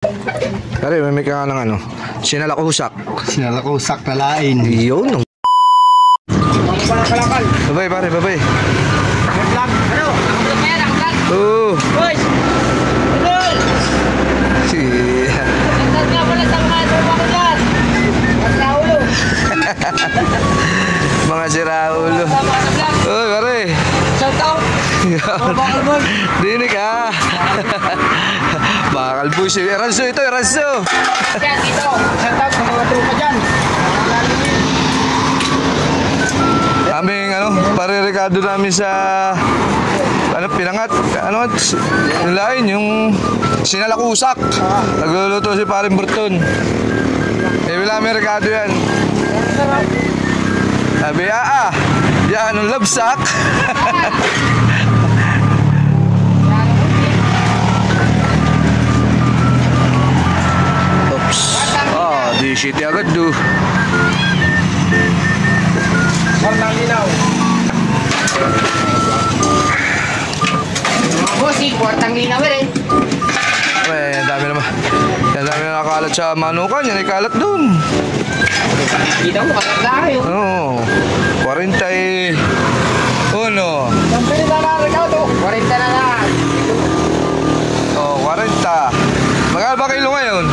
Pare, may ka ng ano, sinalakusak. Sinalakusak na lain. Yun. Babay, pare, babay. Ano? Oo. Boys! Idol! Nagtag nga pala sa mga tropa ko dyan. Mga ulo. Mga siraulo. Uy, pare. Shout out! Bakal boy! Dinig ka. Bakal boy. Ranso ito, Ranso. Yan, dito. Shout out sa mga tropa dyan. Aming ano, pare Ricardo namin sa ano, pinangat, ano, yung lain, yung sinalakusak. Nagluluto si Paring Burton. Wala may Ricardo yan. Sabi, yan, ang labsak. Oops. Di shitty agad do. Warnang linaw. Bossy, kwartang linaw rin. Ang dami naman. Ang dami na nakalat sa manukan. Yan ay kalat dun. Kita mo, kalat tayo. Oo. 41. Sampili na lang ikaw to. 40 na lang. Oh, 40. Magkano ba kilo ngayon?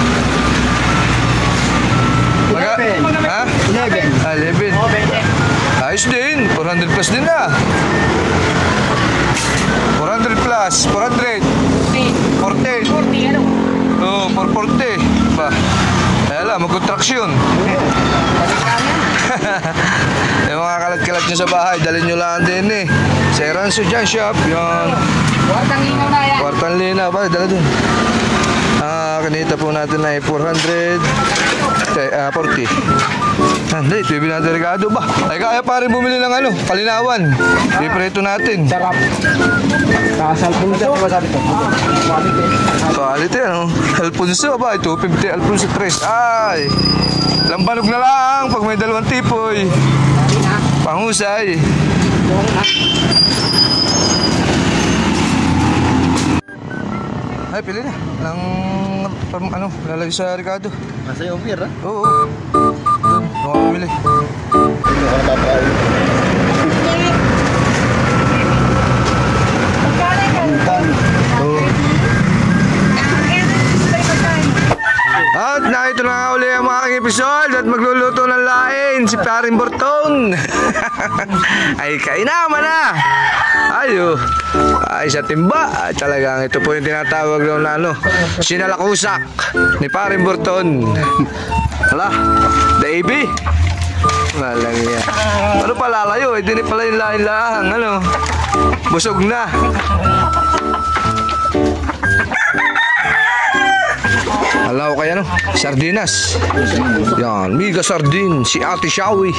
11. Ha? 11. 11. Oh, 20. Ayos din. 400 plus din na. 400 plus. 400. 40. 40, ano? Oo, 440. Ba? Alam, mag-contraction. Yung mga kalat-kalat nyo sa bahay, dalhin nyo lang din eh. Sa Ranso dyan, shop. Yan. Kwartang linaw na yan. Kwartang linaw. Bakit? Dala dun. Kanita po natin ay 440. Hindi, ito yung binata Ricardo ba? Ay kaya pa rin bumili ng ano, kalinawan. Pipreto natin. Sarap. Kasalpunso. Masabi to. Quality ano? Alfonso ba? 250 Alfonso 3. Ay! Lambanog na lang pag may dalawang tipoy. Pangusay. Ay, pili na. Nang ano, lalagay sa Ricardo. Nasa yung beer, ha? Oo. Doon, baka bumili. Ito ka napapakain. Oo. At nakita na nga uli ang mga aking episode at magluluto ng lain si Paring Burton. Ay, kainaman na. Ayo. Ay, sa timba. Talagang ito po yung tinatawag daw na ano, sinalakusak ni Paring Burton. Hala, Davey. Malang yan. Ano pa lalayo? Eh, di pala yung lain-lahang. Ano? Busog na. Alaw kaya no? Sardinas. Yan, mega sardin. Si Ate Shawi.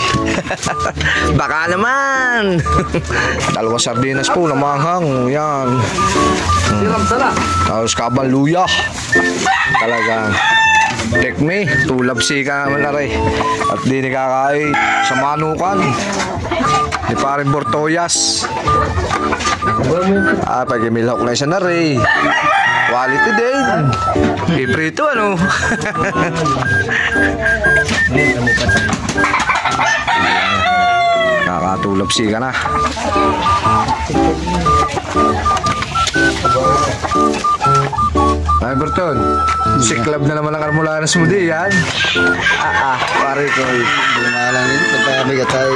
Baka naman. Dalawang sardinas po na manghang. Yan. Tapos kabang luya. Talagang take me. Tulabsi ka naman na rin. At di nikakain sa manukan ni Paring Bortoyas. Pag-imilhok na siya na rin. Quality din. Piprito ano. Kakatulap si ka na. Ay Berton, si club na naman ang Armulanas mo di yan. Pare ko. Bumalang yun. Pagka may gatay,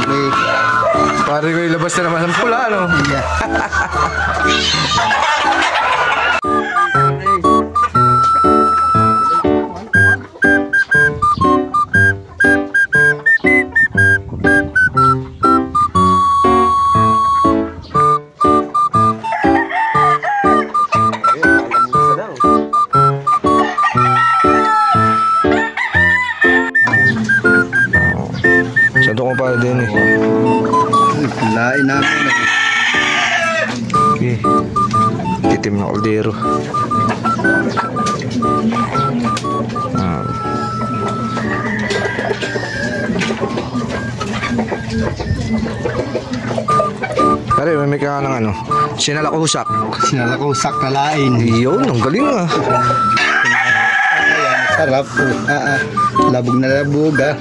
may... Pare ko ilabas na naman ang pula ano. Santo ko pa din eh. Lain namin. Okay. Titim na kaldero. Pare, may Gumamit ka ng ano, sinalakusak. Sinalakusak na lain. Yun, ang galing ah. Ayan, sarap. Labog na labog ah.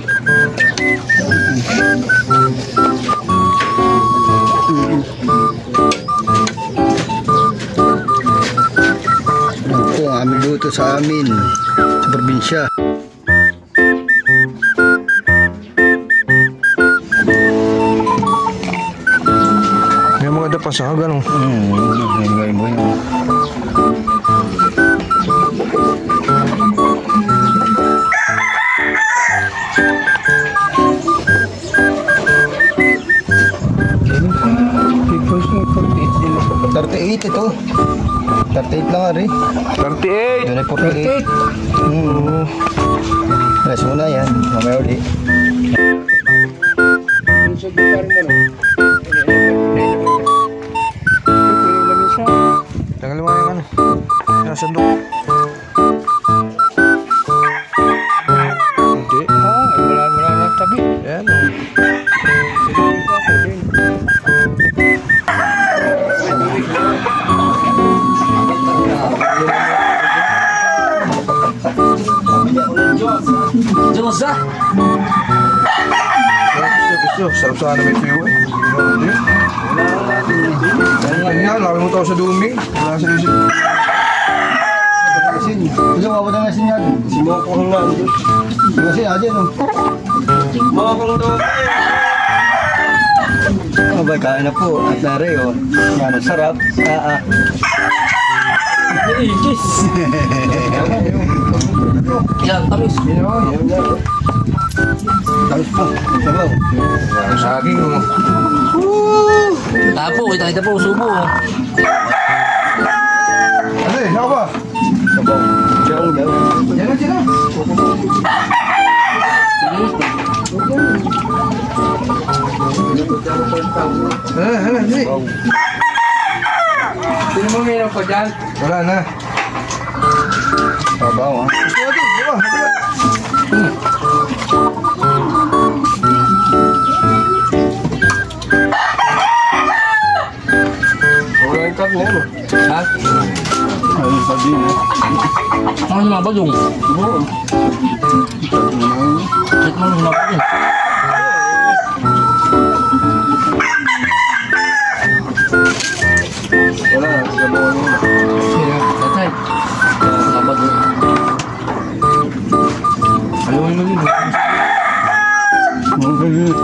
Yan po ang aming luto sa amin sa probinsya. May mga dapasag, ano? $38 ito. 38 lang ari. 38! Yun ay 48. Alas muna yan. Mamaya uli. Tagal mo yung ano. Yung sandok. Hindi. Wala na tabi. Yan o. Diyosa! Gusto. Sarap sana may tuyo eh. Ganyan, laki mo tao sa duming. Wala sa isip. Ito ako na nasin yan. Sinokong na. Nasin aja no. Mokong to. Abay, kain na po. At nari o. Yan, sarap. Ikis. Yan, tamis. Tamis po. Sabaw. Ang saging mo. Tapo, kita po, subo. Ano eh, saka ba? Sabaw. Diyan, diyan. Yan na sila. Hindi. Sino mo mayroon ko dyan? Wala na. Sabaw ha. Gusto mo din, di ba? Wala yung karne mo. Ha? Ayun pa din eh. Ano yung mga bagong? Oo. Check mo yung mga bagong. Wala, sabaw mo. Sino? Tatay. Mga bagong. Ayaw mo din. Mga galit.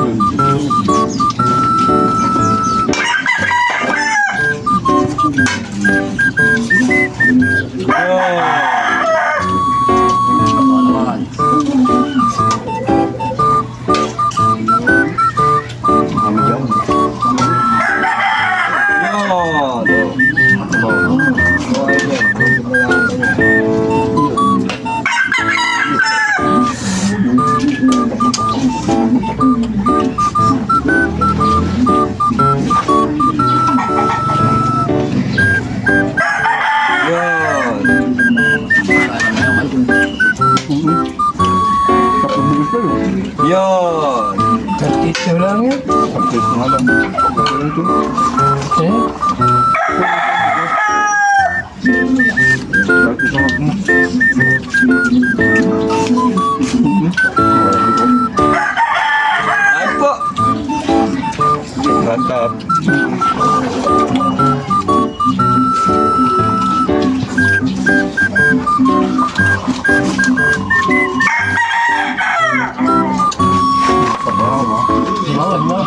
Yan! Ito lang yan. Kapit nga lang. Eh? Ay po! Mantap. Bawal mo.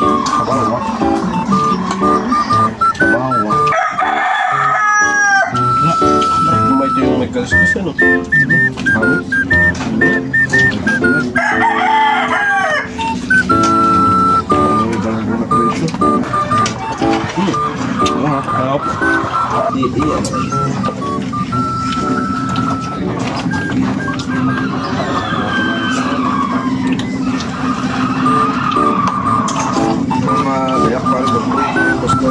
May ito yung may kalis-kalis ano? Mabiyak pa rin. Basta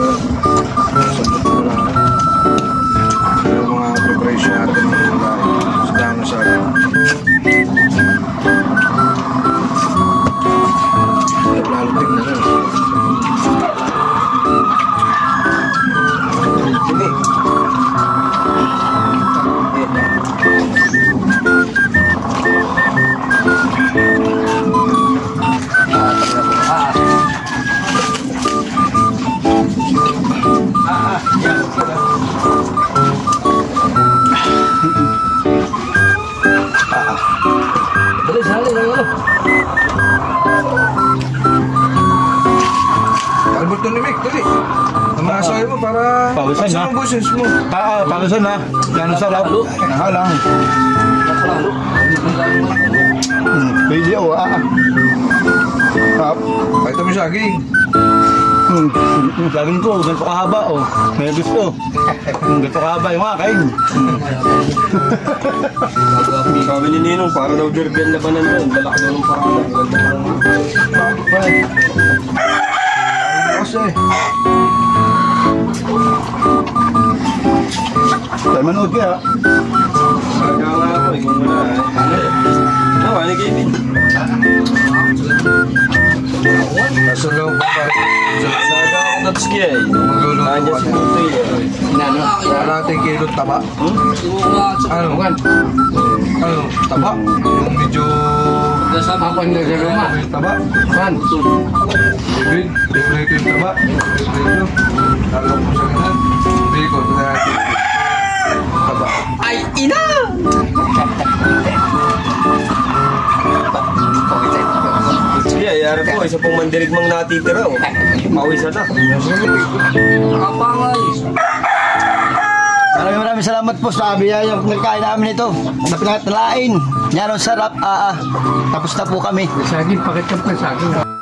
sabot mo lang. Yung mga preparation natin ng mga isda na sa akin. Lalo tignan na. gusto ni Mick, dali. Ang mga sayo mo para... Pawisan, Pawisan ha? mo business mo. Palusan na. Yan ang sarap. Nakalang. Video, Kahit mo saging. Saging ko, ganito kahaba, oh. May gusto. Ganito kahaba yung akin. Sabi ni Ninong, para daw Jergen labanan doon. Balak daw ng parang. Kasi, Tayo manood kaya. Saga nga ako, kung wala. Ano, ano Kevin? kaso lang pa pa. Saga ako Natsuki eh. Magluluto Nandiyan si Putoy eh. Wala natin kilot taba. Ano? Ano? Taba? Yung medyo... Ako na sa luma. Yung taba? Man. Bibig? Bibig yung taba? Bibig yung... Lalong mo sa ganun. Bibig ko. Ito na natin. Taba. Ay, ina! Natsuki eh, yari po, isa pong mandirigmang natitira oh. Pawisan na. Kapangay. Maraming salamat po sa biyayang nagkain namin ito. Napinatalain. Yan ang sarap. Tapos na po kami. Saging, pakitap na saging.